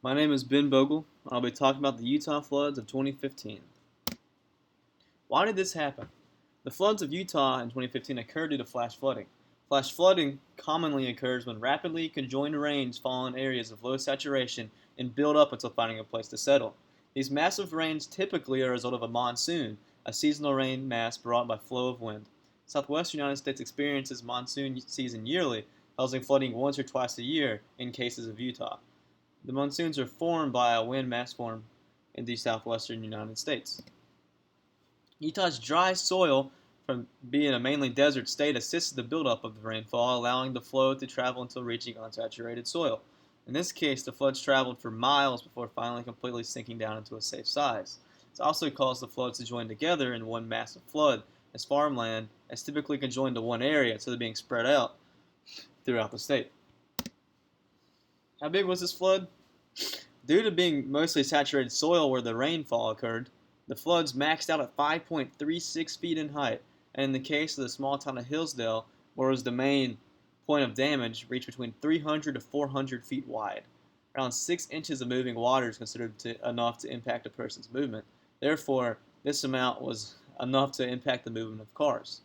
My name is Ben Bogle. I'll be talking about the Utah floods of 2015. Why did this happen? The floods of Utah in 2015 occurred due to flash flooding. Flash flooding commonly occurs when rapidly conjoined rains fall in areas of low saturation and build up until finding a place to settle. These massive rains typically are a result of a monsoon, a seasonal rain mass brought by flow of wind. Southwestern United States experiences monsoon season yearly, causing flooding once or twice a year in cases of Utah. The monsoons are formed by a wind mass formed in the southwestern United States. Utah's dry soil, from being a mainly desert state, assists the buildup of the rainfall, allowing the flow to travel until reaching unsaturated soil. In this case, the floods traveled for miles before finally completely sinking down into a safe size. This also caused the floods to join together in one massive flood, as farmland is typically conjoined to one area instead of being spread out throughout the state. How big was this flood? Due to being mostly saturated soil where the rainfall occurred, the floods maxed out at 5.36 feet in height, and in the case of the small town of Hillsdale, where was the main point of damage, reached between 300 to 400 feet wide. Around 6 inches of moving water is considered enough to impact a person's movement. Therefore, this amount was enough to impact the movement of cars.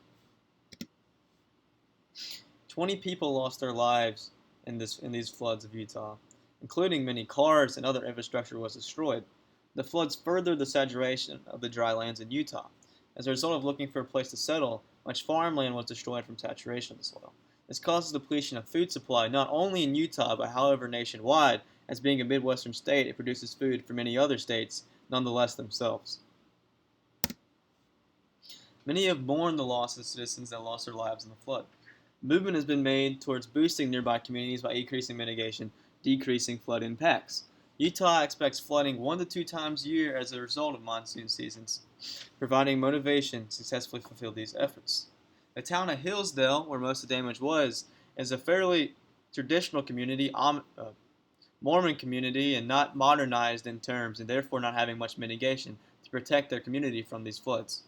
20 people lost their lives in these floods of Utah, including many cars and other infrastructure was destroyed. The floods furthered the saturation of the dry lands in Utah. As a result of looking for a place to settle, much farmland was destroyed from saturation of the soil. This causes depletion of food supply not only in Utah but however nationwide, as being a Midwestern state, it produces food for many other states, nonetheless themselves. Many have mourned the loss of citizens that lost their lives in the flood. Movement has been made towards boosting nearby communities by increasing mitigation, decreasing flood impacts. Utah expects flooding 1 to 2 times a year as a result of monsoon seasons, providing motivation to successfully fulfill these efforts. The town of Hillsdale, where most of the damage was, is a fairly traditional community, Mormon community, and not modernized in terms, and therefore not having much mitigation to protect their community from these floods.